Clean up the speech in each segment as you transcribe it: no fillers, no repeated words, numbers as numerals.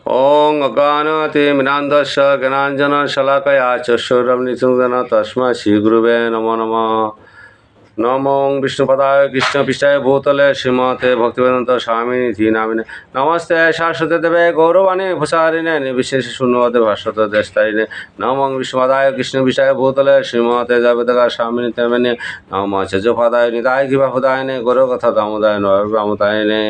ॐ अज्ञानतिमिरान्धस्य ज्ञानाञ्जनशलाकया चक्षुरुन्मीलितं तस्मै श्रीगुरुवे नमो नमः। नमो विष्णुपदाय कृष्णपृष्ठाय भूतले श्रीमते भक्तिवेदान्त स्वामिनिधि नामिने नमस्ते सरस्वती देवे गौरवाणी भूषारिणे निर्विशेष शून्यवदे भास्वत देशतारिणे नमो विष्णुपदाय कृष्णपृष्ठाय भूतले श्रीमते जगद्गुरु स्वामिनिधि नामिने नमो चतुर्पदाय निताय कृपापदायिने गौरकथा दामोदराय नरब्रह्मतारिणे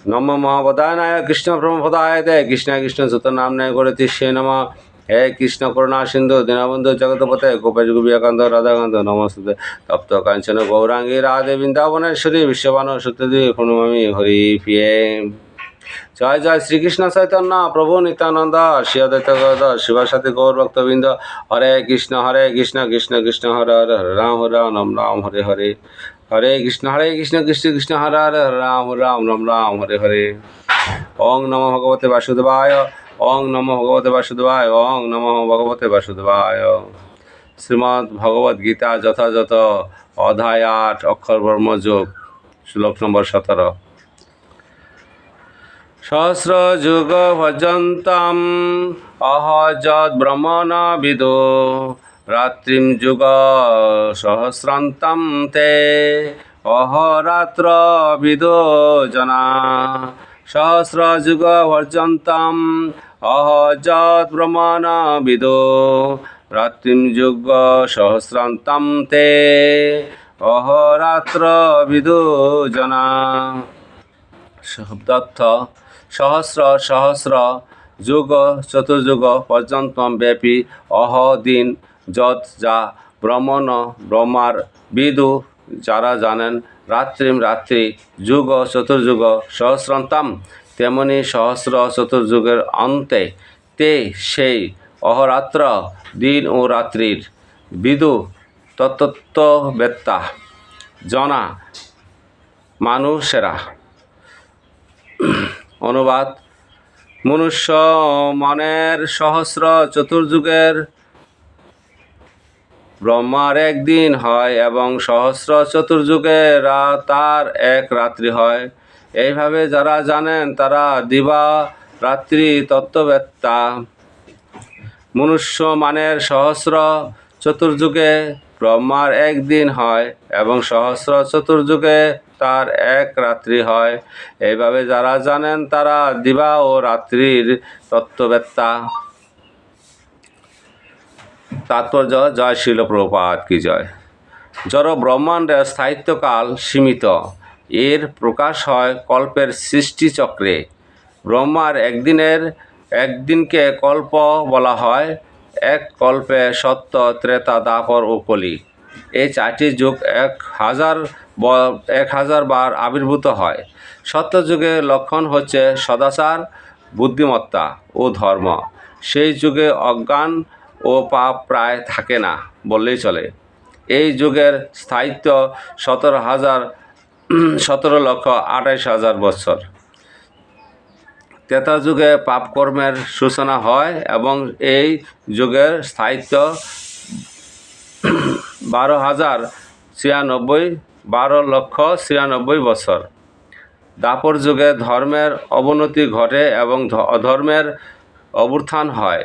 नमो महावदानाय कृष्ण ब्रह्मपदाय दे कृष्ण कृष्ण सुत नामने गौरतीष्ये नमः। हे कृष्ण करुणा सिंधु दीनबंधु जगतपते गोपेश गोपिकान्त राधाकान्त नमस्ते तप्त कांचन गौरांगी राधे वृंदावनेश्वरी विश्वभानुसुते प्रणमामि हरि प्रिये। जय जय श्रीकृष्ण चैतन्य प्रभु नित्यानंद श्री अद्वैत गदाधर शिवासादि गौर भक्तवृंद हरे कृष्ण कृष्ण कृष्ण हरे हरे हरे राम राम हरे हरे हरे कृष्ण कृष्ण कृष्ण हरे हरे हरे राम राम हरे हरे। ओं नमो भगवते वासुदेवाय ओं नमो भगवते वासुदेवाय ओं नमो भगवते वासुदेवाय। श्रीमद् भगवद गीता যথাযথ অধ্যায় 8 অক্ষর ব্রহ্মযোগ শ্লোক নম্বর 17। सहस्र जुग भजन्तं अहजद् ब्रह्मण विदो रात्रिं जुग सहस्रान्तं ते अहोरात्र विदो जना। सहस्र जुग भजन्तं अहजद् ब्रह्मण विदो रात्रिं जुग सहस्रान्तं ते अहोरात्र विदो जना। शब्दार्थ सहस्र सहस्र যুগ চতুর্যুগ পর্যন্ত ব্যাপী অহ দিন যত যা ব্রহ্মণ ব্রহ্মার বিদু যারা জানেন রাত্রিম রাত্রি যুগ চতুর্যুগ সহস্রান্তাম তেমনি সহস্র চতুর্যুগের অন্তে তে সেই অহরাত্র দিন ও রাত্রির বিদু তত্ত্ববেত্তা জনা মানুষেরা। অনুবাদ মনুষ্য মনের সহস্র চতুর্যুগের ব্রহ্মার একদিন হয় এবং সহস্র চতুর্যুগে তার এক রাত্রি হয়। এইভাবে যারা জানেন তারা দিবা রাত্রি তত্ত্ববেত্তা। মনুষ্য মানের সহস্র চতুর্যুগে ব্রহ্মার একদিন হয় এবং সহস্র চতুর্যুগে তার এক রাত্রি হয়। এইভাবে যারা জানেন তারা দিবা ও রাত্রির তত্ত্ববেত্তা। তাৎপর্য জয় শিল প্রভুপাদ কি জয়। জড় ব্রহ্মাণ্ডের স্থায়িত্বকাল সীমিত। এর প্রকাশ হয় কল্পের সৃষ্টিচক্রে। ব্রহ্মার একদিনকে কল্প বলা হয়। এক কল্পে সত্য ত্রেতা দাপর ও কলি এই চারটি যুগ 1000 বার আবির্ভূত হয়। সত্যযুগের লক্ষণ হচ্ছে সদাচার বুদ্ধিমত্তা ও ধর্ম। সেই যুগে অজ্ঞান ও পাপ প্রায় থাকে না বললেই চলে। এই যুগের স্থায়িত্ব 17,28,000 বছর। ত্রেতা যুগে পাপকর্মের সূচনা হয় এবং এই যুগের স্থায়িত্ব 12,96 বছর। দাপর যুগে ধর্মের অবনতি ঘটে এবং অধর্মের অভ্যুত্থান হয়।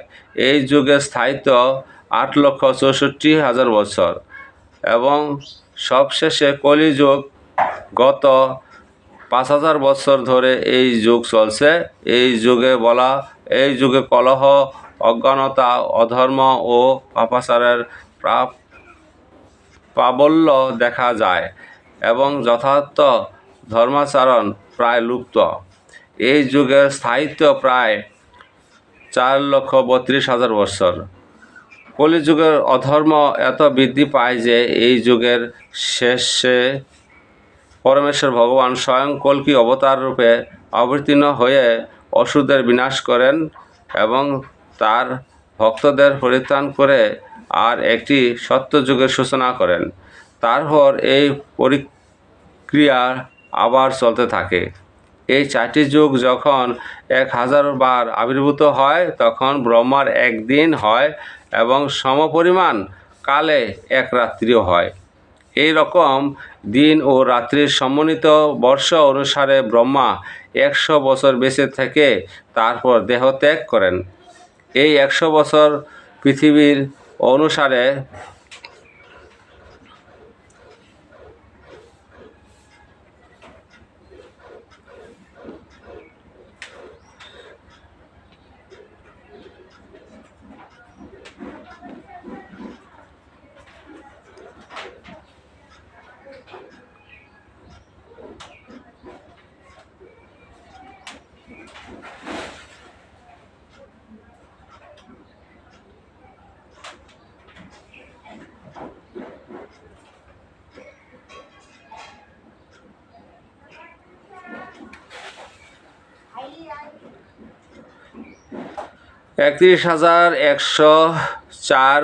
এই যুগের স্থায়িত্ব 8,64,000 বছর এবং সবশেষে কলিযুগ। গত 5,000 বছর ধরে এই যুগ চলছে। এই যুগে কলহ অজ্ঞানতা অধর্ম ও পাপাচারের প্রাবল্য দেখা যায় এবং যথার্থ ধর্মাচরণ প্রায় লুপ্ত। এই যুগের স্থায়িত্ব প্রায় 4,32,000 বছর। কলিযুগের অধর্ম এত বৃদ্ধি পায় যে এই যুগের শেষে পরমেশ্বর ভগবান স্বয়ং কল্কি অবতার রূপে অবতীর্ণ হয়ে অসুরদের বিনাশ করেন এবং তার ভক্তদের পরিত্রাণ করে আর একটি সত্যযুগের সূচনা করেন। তারপর এই প্রক্রিয়া আবার চলতে থাকে। এই চারটি যুগ যখন 1000 বার আবির্ভূত হয় তখন ব্রহ্মার একদিন হয় এবং সমপরিমাণ কালে এক রাত্রিও হয়। এই রকম দিন ও রাত্রির সমন্বিত বর্ষ অনুসারে ব্রহ্মা 100 বছর বেঁচে থেকে তারপর দেহত্যাগ করেন। এই 100 বছর পৃথিবীর অনুসারে (31,104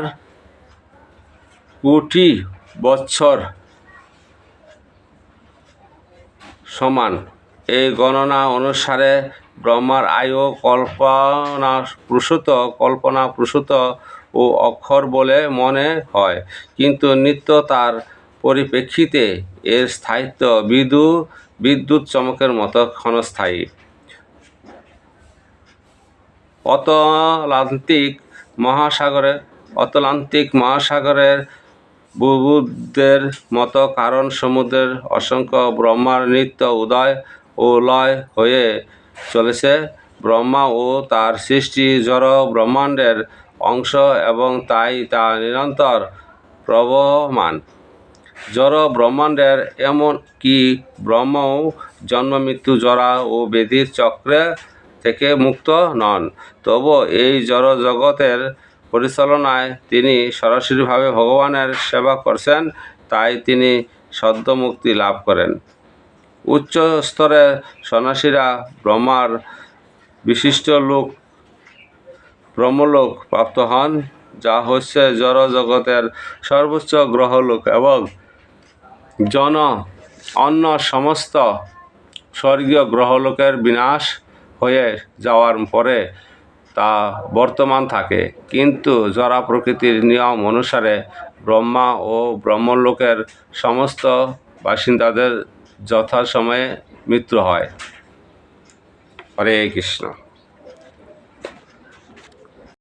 কোটি বৎসর সমান। এই গণনা অনুসারে ব্রহ্মার আয়ু কল্পনাপ্রসূত ও অক্ষর বলে মনে হয়, কিন্তু নিত্য তার পরিপ্রেক্ষিতে এর স্থায়িত্ব বিদ্যুৎ চমকের মতো ক্ষণস্থায়ী। অতলান্তিক মহাসাগরের বুদবুদের মতো কারণ সমুদ্রের অসংখ্য ব্রহ্মার নিত্য উদয় ও লয় হয়ে চলেছে। ব্রহ্মা ও তার সৃষ্টি জড় ব্রহ্মাণ্ডের অংশ এবং তাই তা নিরন্তর প্রবহমান। জড় ব্রহ্মাণ্ডের এমন কি ব্রহ্মাও জন্ম-মৃত্যু, জরা ও ব্যাধির চক্র থেকে মুক্ত নন। তবুও এই জড় জগতের পরিচালনায় তিনি সরাসরিভাবে ভগবানের সেবা করছেন, তাই তিনি সদ্য মুক্তি লাভ করেন। উচ্চ স্তরের সন্ন্যাসীরা ব্রহ্মার বিশিষ্ট লোক ব্রহ্মলোক প্রাপ্ত হন, যা হচ্ছে জড় জগতের সর্বোচ্চ গ্রহলোক, এবং অন্য সমস্ত স্বর্গীয় গ্রহলোকের বিনাশ হয়ে যাওয়ার পরে তা বর্তমান থাকে। কিন্তু জড় প্রকৃতির নিয়ম অনুসারে ব্রহ্মা ও ব্রহ্মলোকের সমস্ত বাসিন্দাদের যথাসময়ে মৃত্যু হয়। হরে কৃষ্ণ।